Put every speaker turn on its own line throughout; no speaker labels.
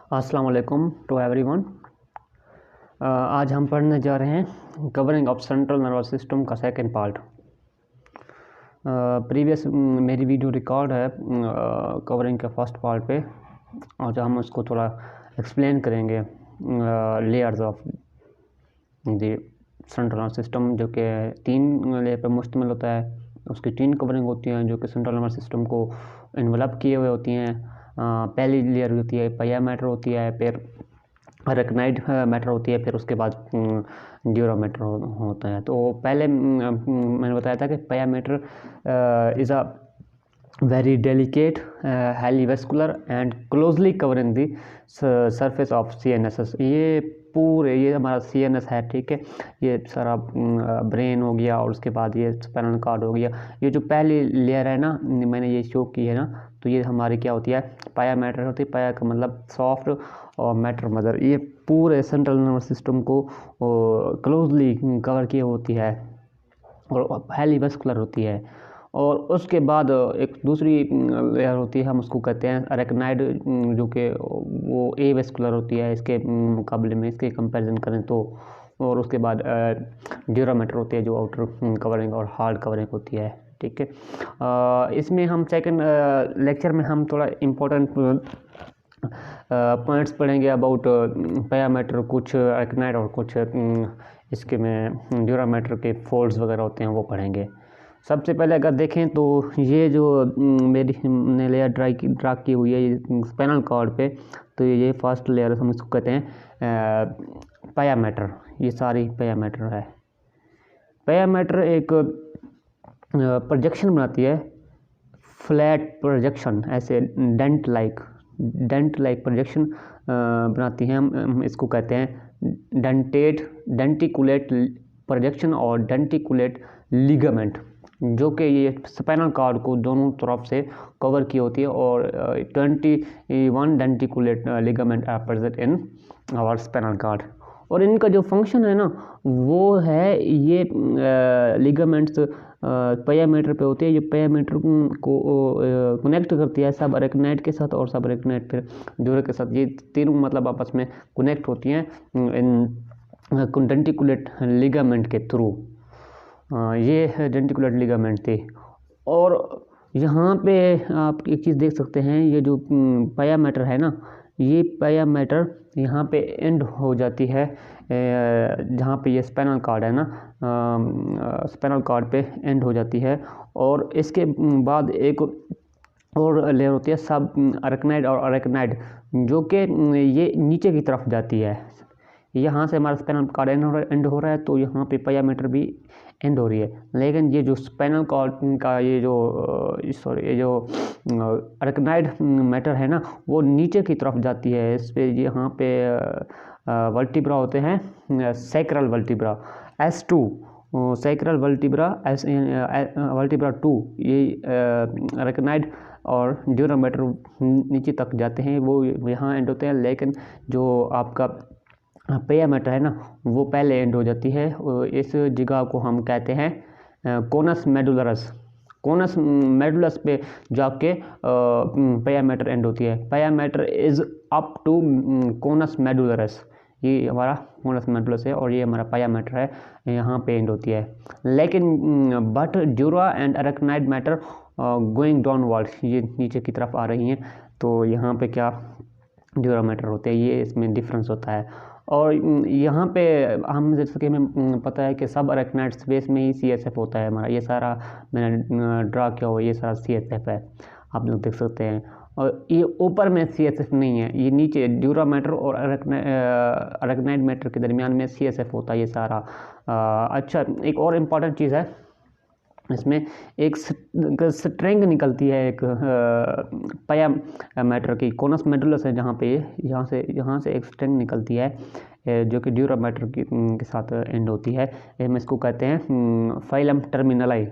अस्सलाम वालेकुम to everyone. आज हम पढ़ने जा रहे हैं covering of central nervous system का सेकंड पार्ट। प्रीवियस मेरी वीडियो रिकॉर्ड है कवरिंग के फर्स्ट पार्ट पे। आज हम उसको थोड़ा एक्सप्लेन करेंगे layers of the central nervous system, जो कि 3 लेयर पर मुश्तमिल होता है। उसकी 3 कवरिंग होती हैं जो कि सेंट्रल नर्वस सिस्टम को इन्वेलप किए हुए होती हैं। पहली लेयर होती है पाया मैटर होती है, फिर अरेक्नाइड मैटर होती है, फिर उसके बाद ड्यूरा मैटर होता है। तो पहले मैंने बताया था कि पाया matter is a very delicate, highly vascular and closely covering the surface of CNS। ये हमारा CNS है, ठीक है। ये सारा ब्रेन हो गया और उसके बाद ये स्पाइनल कॉर्ड हो गया। ये जो पहली लेयर है ना, मैंने ये शो की है ना, तो ये हमारी क्या होती है, पाया मैटर होती है। पाया का मतलब सॉफ्ट और मैटर मदर। ये पूरे सेंट्रल नर्वस सिस्टम को क्लोजली कवर किए होती है और हाईली वैस्कुलर होती है। और उसके बाद एक दूसरी लेयर होती है, हम उसको कहते हैं अरेक्नाइड, जो कि वो ए वेस्कुलर होती है इसके मुकाबले में, इसके कंपैरिजन करें तो। और उसके बाद ड्यूरा मैटर होती है जो आउटर कवरिंग और हार्ड कवरिंग होती है, ठीक है। इसमें हम सेकंड लेक्चर में हम थोड़ा इम्पोर्टेंट पॉइंट्स पढ़ेंगे अबाउट पाया मैटर, कुछ अरेक्नाइड और कुछ इसके में ड्यूरा मैटर के फोल्ड्स वगैरह होते हैं, वो पढ़ेंगे। सबसे पहले अगर देखें तो ये जो मेरी लेयर ड्रा की हुई है स्पाइनल कॉर्ड पे, तो ये फर्स्ट लेयर हम इसको कहते हैं पाया मैटर। ये सारी पाया मैटर है। पाया मैटर एक प्रोजेक्शन बनाती है, फ्लैट प्रोजेक्शन, ऐसे डेंट लाइक प्रोजेक्शन बनाती है। हम इसको कहते हैं डेंटिकुलेट प्रोजेक्शन और डेंटिकुलेट लिगामेंट, जो कि ये स्पाइनल कॉर्ड को दोनों तरफ से कवर की होती है। और 21 denticulate ligament are present in our spinal cord. और इनका जो फंक्शन है ना, वो है ये लिगामेंट्स पाया मैटर पे होती है। ये पाया मैटर को कनेक्ट करती है सब अरेक्नाइड के साथ और सब अरेक्नाइड फिर ड्यूरा के साथ। ये तीनों मतलब आपस में कनेक्ट होती हैं इन डेंटिकुलेट लिगामेंट के थ्रू। ये डेंटिकुलेट लिगामेंट थे। और यहाँ पे आप एक चीज़ देख सकते हैं, ये जो पाया मैटर है ना, ये पाया मैटर यहाँ पे एंड हो जाती है जहाँ पे ये स्पाइनल कॉर्ड है ना, स्पाइनल कॉर्ड पे एंड हो जाती है। और इसके बाद एक और लेयर होती है सब अरेक्नाइड और अरेक्नाइड, जो कि ये नीचे की तरफ जाती है। यहाँ से हमारा स्पाइनल कॉर्ड एंड हो रहा है, तो यहाँ पे पाया मैटर भी एंड हो रही है। लेकिन ये जो स्पाइनल कॉर्ड का ये जो अरेक्नाइड मैटर है ना, वो नीचे की तरफ जाती है। इस पे यहाँ पे वर्टिब्रा होते हैं, sacral vertebra S2, sacral vertebra vertebra 2। ये अरेक्नाइड और ड्यूरा मैटर नीचे तक जाते हैं, वो यहाँ एंड होते हैं। लेकिन जो आपका पाया मैटर है ना, वो पहले एंड हो जाती है। इस जगह को हम कहते हैं कोनस मेडुलरस। कोनस मेडुलस पे जाके पाया मैटर एंड होती है। Pia matter is up to conus medullaris. ये हमारा कोनस मेडुलस है और ये हमारा पाया मैटर है, यहाँ पे एंड होती है। लेकिन but dura and arachnoid matter going downward, ये नीचे की तरफ आ रही हैं, तो यहाँ पे क्या ड्यूरा मैटर होते हैं। ये इसमें डिफरेंस होता है। और यहाँ पे हम जैसे कि हमें पता है कि सब अरेक्नाइड स्पेस में ही CSF होता है हमारा। ये सारा मैंने ड्रा किया हुआ, ये सारा CSF है, आप लोग देख सकते हैं। और ये ऊपर में CSF नहीं है, ये नीचे ड्यूरा मैटर और अरेक्नाइड मैटर के दरमियान में CSF होता है ये सारा। अच्छा, एक और इम्पॉर्टेंट चीज़ है, इसमें एक स्ट्रिंग निकलती है एक पाया मैटर की। कोनस मेडुलस है जहाँ पे यहाँ से एक स्ट्रिंग निकलती है जो कि ड्यूरा मैटर के साथ एंड होती है। हम इसको कहते हैं filum terminale.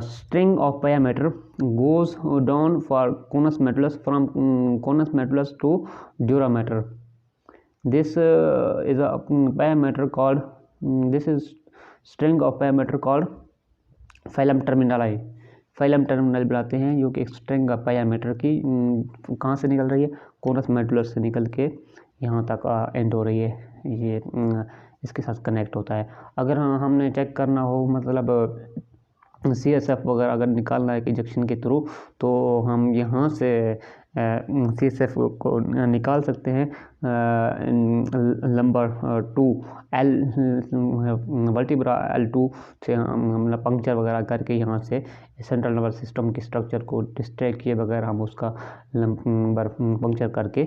String of pia matter goes down for conus medullaris from conus medullaris to dura matter. This is a pia matter called, this is string of pia matter called filum terminale. Filum terminal बनाते हैं, जो कि एक string पाया metre की कहाँ से निकल रही है, कोरस मेडुलर से निकल के यहाँ तक एंड हो रही है, ये इसके साथ कनेक्ट होता है। अगर हमने चेक करना हो मतलब CSF वगैरह अगर निकालना है इजेक्शन के थ्रू, तो हम यहाँ से CSF को निकाल सकते हैं। नंबर 2 L वर्टिब्रा L2 से हम पंक्चर वगैरह करके यहाँ से सेंट्रल नर्वस सिस्टम के स्ट्रक्चर को डिस्ट्रैक्ट किए बगैर हम उसका नंबर पंक्चर करके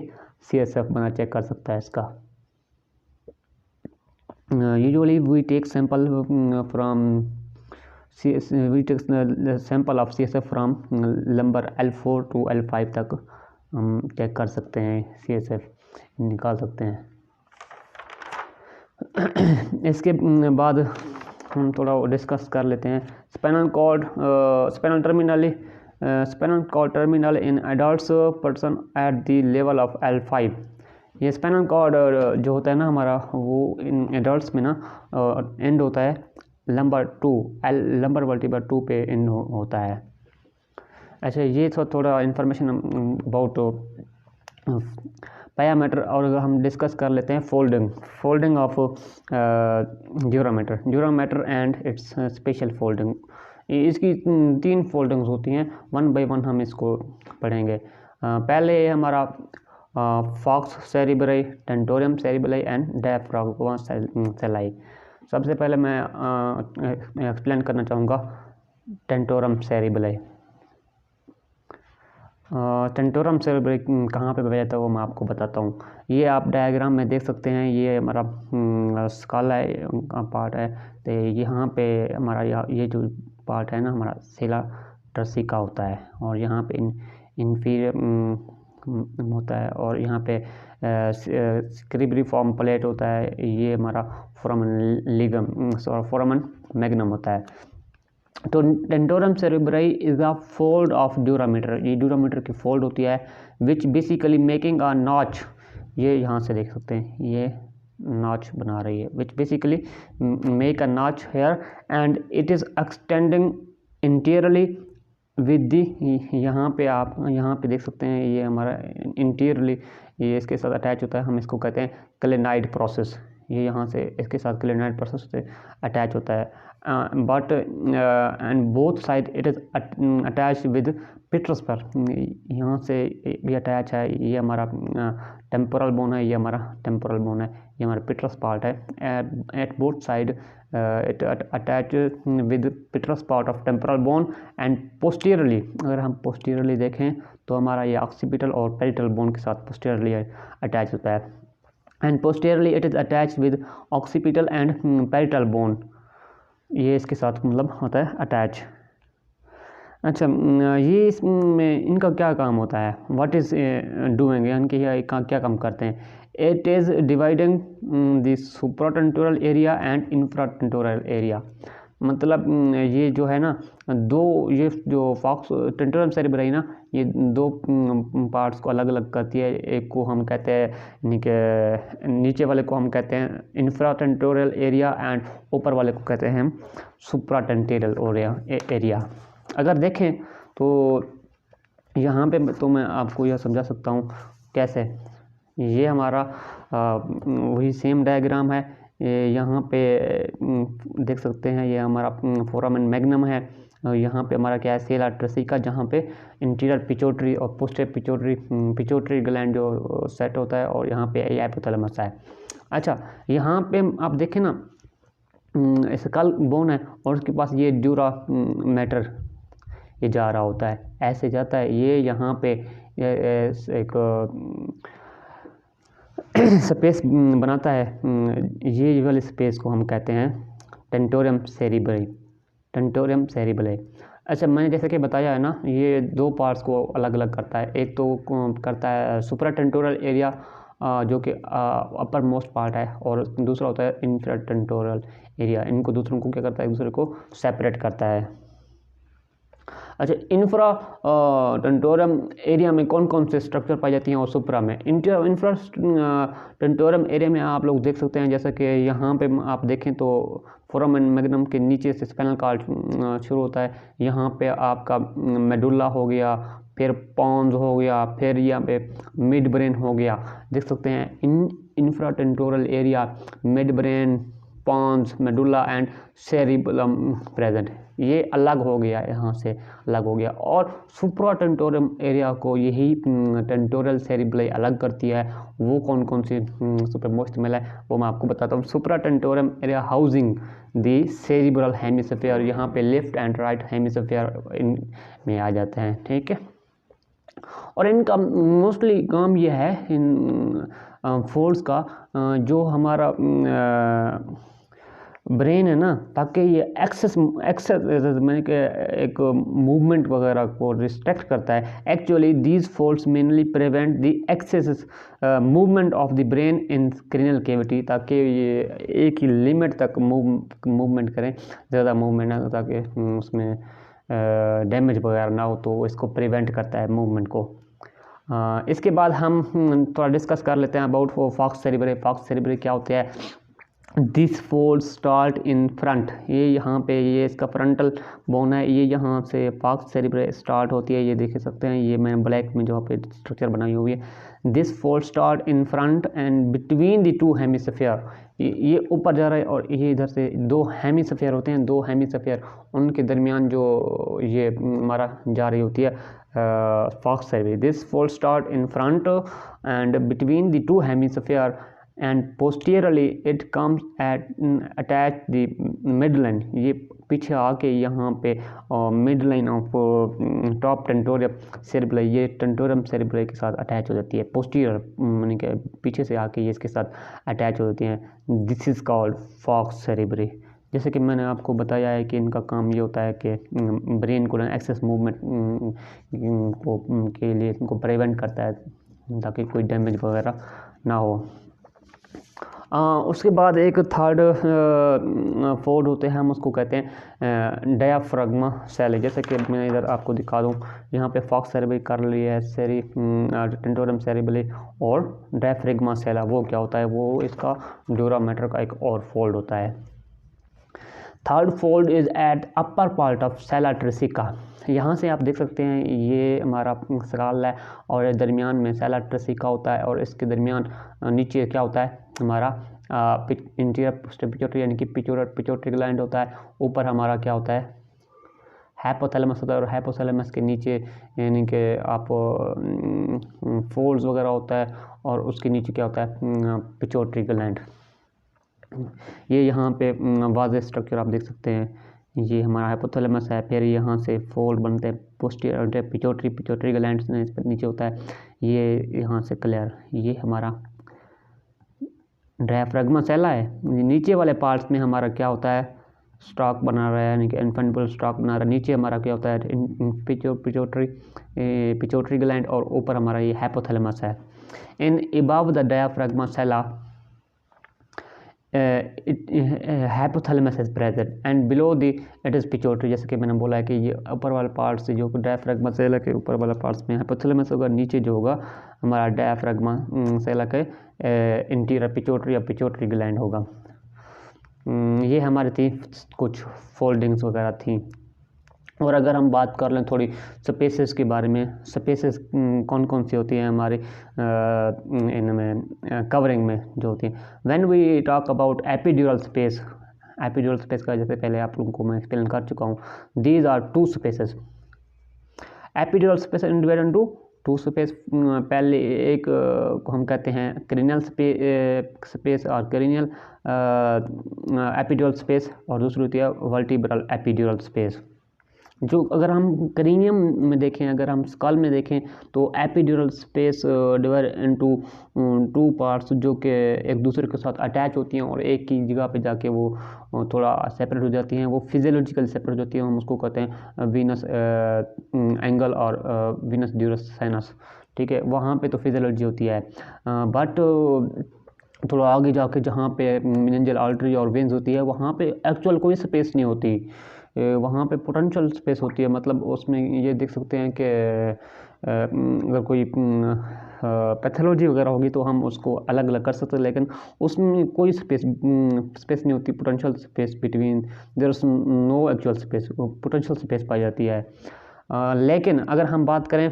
CSF बना चेक कर सकता है इसका। Usually we take sample we take the sample of CSF from number L4 to L5 तक हम चेक कर सकते हैं, CSF निकाल सकते हैं। इसके बाद हम थोड़ा डिस्कस कर लेते हैं spinal cord terminal in adults person at the level of L5। ये स्पाइनल कॉर्ड जो होता है ना हमारा, वो इन एडल्ट्स में ना एंड होता है नंबर 2 नंबर वर्टिब्रा 2 पे एंड होता है। अच्छा, ये थोड़ा इन्फॉर्मेशन अबाउट पायामीटर। और अगर हम डिस्कस कर लेते हैं folding of dura mater and it's special folding. इसकी 3 फोल्डिंग्स होती हैं, 1 बाय 1 हम इसको पढ़ेंगे। पहले हमारा फॉक्स सेरिब्रई, टेंटोरियम सेरिब्रई एंड डायफ्रागमा सेलाई। सबसे पहले मैं एक्सप्लेन करना चाहूँगा टेंटोरम सेरिब्रई। टेंटोरम सेरिब्रई कहाँ पे पाया जाता है वो मैं आपको बताता हूँ। ये आप डायग्राम में देख सकते हैं, ये हमारा स्काला का पार्ट है। तो यहाँ पे हमारा ये जो पार्ट है ना हमारा सेला टर्सिका होता है, और यहाँ पे इन्फीरियर होता है, और यहाँ पे स्क्रिब्रिफॉर्म प्लेट होता है। ये हमारा फोरामन मैग्नम होता है। तो tentorium cerebri is a fold of dura mater. ये ड्यूरामीटर की फोल्ड होती है, which basically making a notch. ये यहाँ से देख सकते हैं, ये नॉच बना रही है, which basically make a notch here and it is extending interiorly with the. यहाँ पे आप यहाँ पे देख सकते हैं, ये हमारा इंटीरियरली ये इसके साथ अटैच होता है। हम इसको कहते हैं क्लेनाइड प्रोसेस। ये यहाँ से इसके साथ क्लेनाइड प्रोसेस से अटैच होता है। But and both side it is attach with petrous पर। यहाँ से भी अटैच है, ये हमारा टेम्पोरल बोन है, ये हमारा टेम्पोरल बोन है, ये हमारा पिट्रस पार्ट है। At both side it attach with petrous part of temporal bone and posteriorly. अगर हम पोस्टीरियरली देखें तो हमारा ये ऑक्सीपिटल और पेरिटल बोन के साथ पोस्टीरियरली अटैच होता है। And posteriorly it is attach with occipital and parietal bone. ये इसके साथ मतलब होता है अटैच। अच्छा, ये इसमें इनका क्या काम होता है, व्हाट इज़ डूइंग, यानी कि ये क्या काम करते हैं। It is dividing the supratentorial area and infratentorial area. मतलब ये जो है ना ये जो फॉक्स टेंटोरम सेरिब्रई ना, ये 2 पार्ट्स को अलग अलग करती है। एक को हम कहते हैं नीचे वाले को हम कहते हैं इंफ्राटेंटोरल एरिया एंड ऊपर वाले को कहते हैं हम सुप्राटेंटोरल एरिया। अगर देखें तो यहाँ पे तो मैं आपको यह समझा सकता हूँ कैसे। ये हमारा वही सेम डायग्राम है। यहाँ पे देख सकते हैं, ये हमारा फोरामन मैग्नम है। यहाँ पे हमारा क्या है, सेला टर्सिका, जहाँ पे इंटीरियर पिट्यूटरी और पोस्टीरियर पिट्यूटरी ग्लैंड जो सेट होता है, और यहाँ पे हाइपोथैलेमस है। अच्छा, यहाँ पे आप देखें ना स्कल बोन है, और उसके पास ये ड्यूरा मैटर ये जा रहा होता है, ऐसे जाता है। ये यहाँ पे एक स्पेस बनाता है। ये वाले स्पेस को हम कहते हैं टेंटोरियम सेरिब्रई। अच्छा, मैंने जैसे कि बताया है ना, ये 2 पार्ट्स को अलग अलग करता है। एक तो करता है सुप्राटेंटोरल एरिया जो कि अपर मोस्ट पार्ट है, और दूसरा होता है इंफ्राटेंटोरल एरिया। इनको दूसरों को क्या करता है, एक दूसरे को सेपरेट करता है। अच्छा, इंफ्रा टेंटोरम एरिया में कौन कौन से स्ट्रक्चर पाई जाती हैं और सुप्रा में? इंफ्रा टेंटोरम एरिया में आप लोग देख सकते हैं, जैसा कि यहाँ पे आप देखें तो फोरामेन मैग्नम के नीचे से स्पाइनल कॉर्ड शुरू होता है। यहाँ पे आपका मेडुला हो गया, फिर पॉन्स हो गया, फिर यहाँ पे मिड ब्रेन हो गया। देख सकते हैं infra tentorial area, mid brain, pons, medulla and cerebellum present. ये अलग हो गया, यहाँ से अलग हो गया। और सुप्रा टेंटोरम एरिया को यही टेंटोरल सेरिबलाई अलग करती है। वो कौन कौन सी सुपरमोस्ट मिल है वो मैं आपको बताता हूँ। सुप्रा टेंटोरम एरिया हाउसिंग दी सेरिब्रल हेमिस्फीयर, यहाँ पे लेफ्ट एंड राइट हेमिस्फीयर इन में आ जाते हैं, ठीक है। और इनका मोस्टली काम ये है इन फोल्ड्स का, जो हमारा ब्रेन है ना, ताकि ये एक्सेस मैंने कि एक मूवमेंट वगैरह को रिस्ट्रिक्ट करता है। Actually these folds mainly prevent the excess movement of the brain in cranial cavity, ताकि ये एक ही लिमिट तक मूवमेंट करें, ज़्यादा मूवमेंट ना, ताकि उसमें डैमेज वगैरह ना हो, तो इसको प्रिवेंट करता है मूवमेंट को। इसके बाद हम थोड़ा डिस्कस कर लेते हैं अबाउट फॉक्स सेरिब्रे। फॉक्स सेरिब्रे क्या होते हैं? This fold start in front, ये यहाँ पे ये इसका फ्रंटल बोन है, ये यहाँ से फॉक्स सेरिब्रे स्टार्ट होती है। ये देख सकते हैं, ये मैंने ब्लैक में जो पे स्ट्रक्चर बनाई हुई है। This fold start in front and between the two hemisphere, ये ऊपर जा रहा है और ये इधर से दो हेमिस्फीयर होते हैं, दो हेमिस्फीयर, उनके दरमियान जो ये हमारा जा रही होती है falx cerebri. This fold start in front and between the two hemisphere and posteriorly it comes at attach the midline, ये पीछे आके यहाँ पे midline ऑफ टॉप टेंटोरम सेरिब्रल, ये टेंटोरम सेरिब्रल के साथ अटैच हो जाती है। पोस्टीरियर यानी कि पीछे से आके ये इसके साथ अटैच हो जाती हैं। This is called falx cerebri. जैसे कि मैंने आपको बताया है कि इनका काम ये होता है कि ब्रेन को एक्सेस मूवमेंट को के लिए इनको प्रिवेंट करता है, ताकि कोई डैमेज वगैरह ना हो। उसके बाद एक थर्ड फोल्ड होते हैं, हम उसको कहते हैं डायाफ्राग्मा सेल। जैसे कि मैं इधर आपको दिखा दूँ, यहाँ पे फॉक्स सेरिब्री कर ली है, टेंटोरम सेरिब्रली और डायाफ्राग्मा सेल। वो क्या होता है? वो इसका ड्यूरा मैटर का एक और फोल्ड होता है। Third fold is at upper part of sella turcica. यहाँ से आप देख सकते हैं, ये हमारा स्काल है और दरमियान में सेला ट्रेसिका होता है, और इसके दरमियान नीचे क्या होता है? हमारा इंटीरियर पिट्यूटरी यानी कि पिट्यूटरी ग्लैंड होता है। ऊपर हमारा क्या होता है? हाइपोथैलेमस होता है, और हाइपोथैलेमस के नीचे यानी कि आप फोल्ड्स वगैरह होता है, और उसके नीचे क्या होता है? Pituitary gland. ये यहाँ पे वाज़े स्ट्रक्चर आप देख सकते हैं, ये हमारा हाइपोथैलेमस है, फिर यहाँ से फोल्ड बनते हैं पोस्टीरियर पिट्यूटरी ग्लैंड नीचे होता है, ये यहाँ से क्लियर, ये हमारा डायाफ्राग्मा सेला है। नीचे वाले पार्ट्स में हमारा क्या होता है? स्टॉक बना रहा है, यानी कि इन्फेंटिबल स्टॉक बना रहा है। नीचे हमारा क्या होता है? पिट्यूटरी ग्लैंड, और ऊपर हमारा ये हाइपोथैलेमस है। In above the diaphragma sellae hypothalamus is present and below the it is pituitary. जैसे कि मैंने बोला है कि ये ऊपर वाला पार्ट से जो डायाफ्राग्मा सेला के ऊपर वाला पार्ट्स में हाइपोथैलेमस होगा, नीचे जो होगा हमारा डायाफ्राग्मा सेला के इंटीरियर पिट्यूटरी या पिट्यूटरी ग्लैंड होगा। ये हमारी थी कुछ फोल्डिंग्स वगैरह थी। और अगर हम बात कर लें थोड़ी स्पेसेस के बारे में, स्पेसेस कौन कौन सी होती हैं हमारे इनमें कवरिंग में जो होती हैं। When we talk about epidural space, epidural space का जैसे पहले आप लोगों को मैं एक्सप्लेन कर चुका हूँ, these are two spaces. Epidural space divided into two space. पहले एक को हम कहते हैं क्रेनियल स्पेस और क्रेनियल एपिड्यूरल स्पेस, और दूसरी होती है वर्टिब्रल एपिड्यूरल स्पेस। जो अगर हम क्रेनियम में देखें, अगर हम स्कल में देखें, तो epidural space divide into two parts, जो कि एक दूसरे के साथ अटैच होती हैं और एक ही जगह पे जाके वो थोड़ा सेपरेट हो जाती हैं। वो फिजियोलॉजिकल सेपरेट होती हैं, हम उसको कहते हैं वीनस एंगल और वीनस ड्यूरस साइनस, ठीक है। वहाँ पे तो फिजियोलॉजी होती है, बट थोड़ा आगे जाके जहाँ पे मेनिंजियल आर्टरी और वेन्स होती है, वहाँ पे एक्चुअल कोई स्पेस नहीं होती। वहाँ पे पोटेंशियल स्पेस होती है, मतलब उसमें ये देख सकते हैं कि अगर कोई पैथोलॉजी वगैरह होगी तो हम उसको अलग अलग कर सकते हैं, लेकिन उसमें कोई स्पेस नहीं होती, potential space between, there is no actual space, potential space पाई जाती है। लेकिन अगर हम बात करें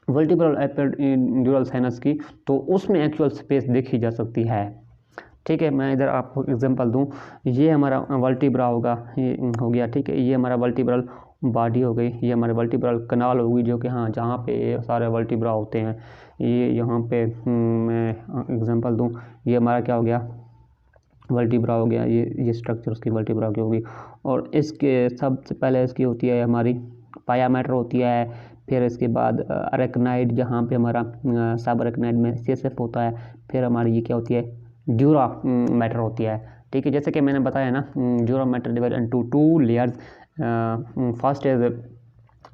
वर्टिब्रल एपिड्यूरल साइनस की, तो उसमें एक्चुअल स्पेस देखी जा सकती है। ठीक है, मैं इधर आपको एग्जांपल दूं, ये हमारा वर्टिब्रा होगा, ये हो गया, ठीक है, ये हमारा वर्टिब्रल बॉडी हो गई, ये हमारे वर्टिब्रल कनाल होगी, जो कि हाँ जहाँ पे सारे वर्टिब्रा होते हैं, ये यहाँ पे मैं एग्जांपल दूं, ये हमारा क्या हो गया, वर्टिब्रा हो गया, ये स्ट्रक्चर उसकी वर्टिब्रा की होगी। और इसके सबसे पहले इसकी होती है हमारी पाया मैटर होती है, फिर इसके बाद अरेक्नाइड, जहाँ पे हमारा सब अरेक्नाइड में सीएसएफ होता है, फिर हमारी ये क्या होती है, ड्यूरा मैटर होती है। ठीक है, जैसे कि मैंने बताया ना, dura mater divide into 2 layers, first is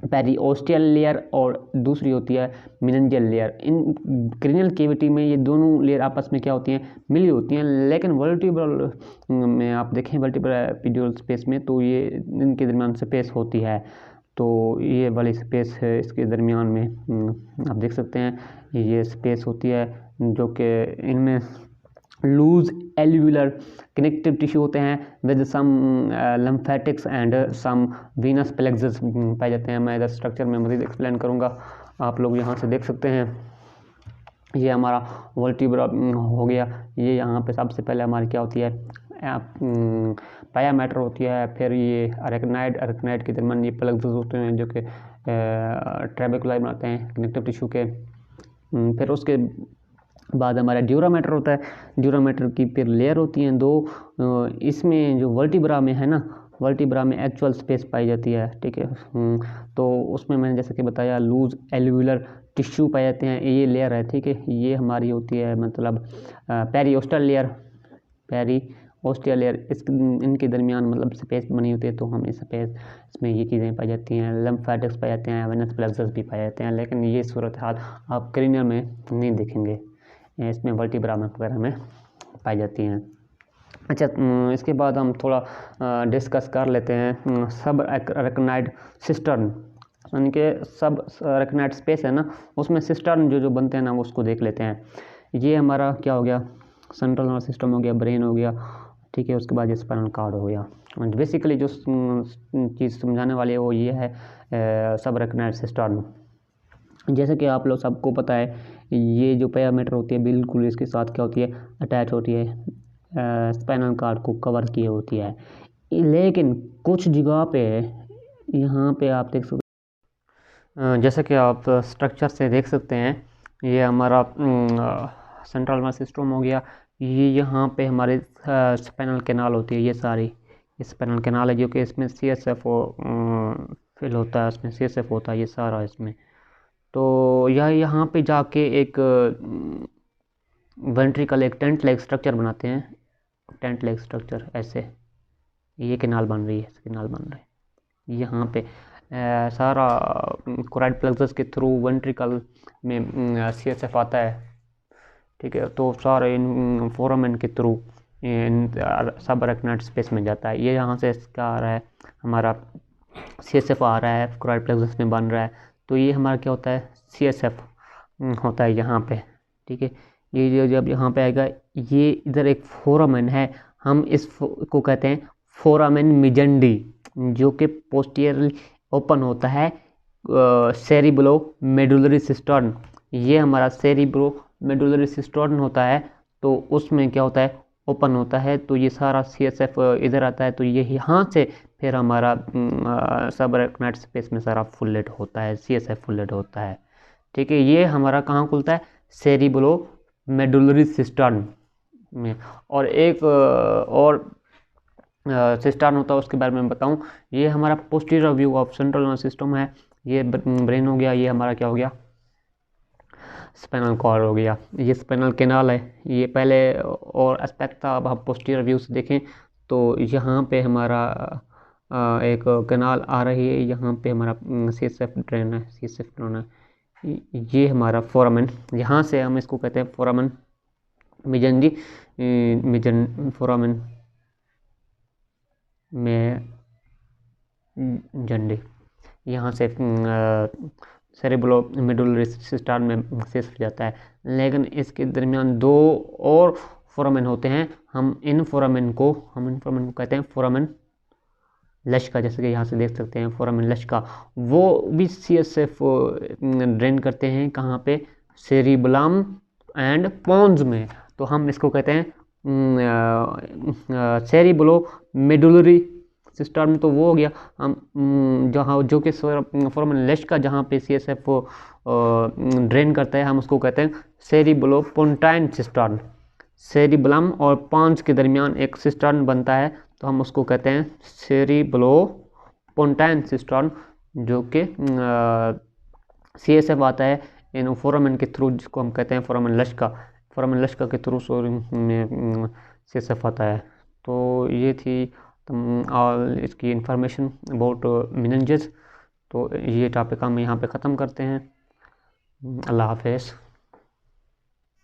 पेरिओस्टियल layer और दूसरी होती है मेनिंजियल लेयर। इन क्रेनियल कैविटी में ये दोनों लेयर आपस में क्या होती हैं, मिली होती हैं, लेकिन वर्टिब्रल में आप देखें, वर्टिब्रल एपिड्यूरल स्पेस में तो ये इनके दरमियान स्पेस होती है, तो ये वाली स्पेस है इसके दरमियान में, आप देख सकते हैं ये स्पेस होती है, जो कि इनमें लूज एल्व्यूलर कनेक्टिव टिश्यू होते हैं with some lymphatics and some venous plexus पाए जाते हैं। मैं इधर स्ट्रक्चर में मज़ीद एक्सप्लेन करूंगा, आप लोग यहाँ से देख सकते हैं। ये हमारा वर्टिब्रा हो गया, ये यहाँ पे सबसे पहले हमारी क्या होती है, पाया मैटर होती है, फिर ये अरेक्नाइड के दरमियान ये प्लेक्सस होते हैं, जो कि ट्रेबेकुलाई बनाते हैं कनेक्टिव टिश्यू के। फिर उसके बाद हमारा ड्यूरा मैटर होता है, ड्यूरा मैटर की फिर लेयर होती हैं 2, इसमें जो वर्टिब्रा में है ना, वर्टिब्रा में एक्चुअल स्पेस पाई जाती है। ठीक है, तो उसमें मैंने जैसे कि बताया लूज एल्व्यूलर टिश्यू पाए जाते हैं, ये लेयर है। ठीक है, ये हमारी होती है मतलब पेरिओस्टल लेयर, इनके दरमियान मतलब स्पेस बनी होती है, तो हमें स्पेस इसमें ये चीज़ें पाई जाती हैं, लिम्फेटिक्स पाए जाते हैं, वेनस प्लेक्सस भी पाए जाते हैं, लेकिन ये सूरत हाल आप क्रेनियल में नहीं देखेंगे, इसमें वर्टिब्रा में वगैरह में पाई जाती हैं। अच्छा, इसके बाद हम थोड़ा डिस्कस कर लेते हैं सब अरेक्नाइड सिस्टर्न, यानी कि सब अरेक्नाइड स्पेस है ना, उसमें सिस्टर्न जो बनते हैं ना, उसको देख लेते हैं। ये हमारा क्या हो गया, सेंट्रल नर्वस सिस्टम हो गया, ब्रेन हो गया, ठीक है, उसके बाद ये स्पाइनल कॉर्ड हो गया। बेसिकली जो चीज़ समझाने वाली है वो ये है सब अरेक्नाइड सिस्टर्न। जैसे कि आप लोग सबको पता है, ये जो पाया मैटर होती है बिल्कुल इसके साथ क्या होती है, अटैच होती है, स्पाइनल कॉर्ड को कवर किए होती है, लेकिन कुछ जगह पे यहाँ पे आप देख सकते, जैसे कि आप स्ट्रक्चर से देख सकते हैं, ये हमारा सेंट्रल नर्वस सिस्टम हो गया, ये यहाँ पे हमारे स्पाइनल कैनाल होती है, ये सारी स्पाइनल कैनाल है, जो कि इसमें सीएसएफ फिल होता है, इसमें सीएसएफ होता है ये सारा इसमें। तो यह यहाँ पे जाके एक वेंट्रिकल एक टेंट लाइक स्ट्रक्चर बनाते हैं, टेंट लाइक स्ट्रक्चर ऐसे, ये कैनाल बन रही है, कैनाल बन रहा है यहाँ पे सारा कोराइड प्लेक्सस के थ्रू वेंट्रिकल में सीएसएफ आता है। ठीक है, तो सारे इन फोरामेन के थ्रू सब अरेक्नाइड स्पेस में जाता है। ये यहाँ से इसका आ रहा है, हमारा सीएसएफ आ रहा है, कोराइड प्लेक्सस में बन रहा है, तो ये हमारा क्या होता है, सीएसएफ होता है यहाँ पे। ठीक है, ये जब यहाँ पे आएगा, ये इधर एक फोरामेन है, हम इस को कहते हैं फोरामेन मिजेंडी, जो कि पोस्टीरियरली ओपन होता है सेरिब्रो मेडुलरी सिस्टर्न। ये हमारा सेरिब्रो मेडुलरी सिस्टर्न होता है, तो उसमें क्या होता है, ओपन होता है, तो ये सारा सीएसएफ इधर आता है, तो ये यहाँ से फिर हमारा सब अरेक्नाइड स्पेस में सारा फुलेट होता है, सीएसएफ फुलेट होता है। ठीक है, ये हमारा कहाँ खुलता है, सेरिब्रो मेडुलरी सिस्टर्न में। और एक और सिस्टर्न होता है, उसके बारे में बताऊं, ये हमारा posterior view of central nervous system है, ये ब्रेन हो गया, ये हमारा क्या हो गया, स्पाइनल कॉर्ड हो गया, ये स्पाइनल कैनाल है, ये पहले और एस्पेक्ट था। अब हम पोस्टीरियर व्यू से देखें तो यहाँ पे हमारा एक कैनाल आ रही है, यहाँ पे हमारा सीएसएफ ड्रेन है, सीएसएफ ड्रेन है, ये हमारा फोरामेन, यहाँ से हम इसको कहते हैं फोरामेन मिजेंडी, फोरामेन में झंडे यहाँ से सेरेब्रो मेडुलरी सिस्टम में शेष हो जाता है। लेकिन इसके दरमियान दो और फोरामेन होते हैं। हम इन फोरामेन को कहते हैं फोरामेन लश्का। जैसे कि यहाँ से देख सकते हैं फोरामेन लश्का, वो भी CSF ड्रेन करते हैं कहाँ पे, सेरिबलम एंड पोन्स में। तो हम इसको कहते हैं सेरिब्रो मेडुलरी सिस्टम। तो वो हो गया। हम जहाँ जो कि फोरामेन लश्का जहाँ पे CSF ड्रेन करता है, हम उसको कहते हैं सेरिब्रो पोन्टाइन सिस्टम। सेरिबलम और पोन्स के दरमियान एक सिस्टम बनता है, तो हम उसको कहते हैं सेरिब्रो पोन्टाइन सिस्टम, जो कि CSF आता है इन फोरामेन के थ्रू, जिसको हम कहते हैं फोरामेन लश्का। फोरामेन लश्का के थ्रू CSF आता है। तो ये थी और इसकी इंफॉर्मेशन अबाउट मेनिंजेस। तो ये टॉपिक हम यहाँ पे ख़त्म करते हैं। अल्लाह हाफ़िज़।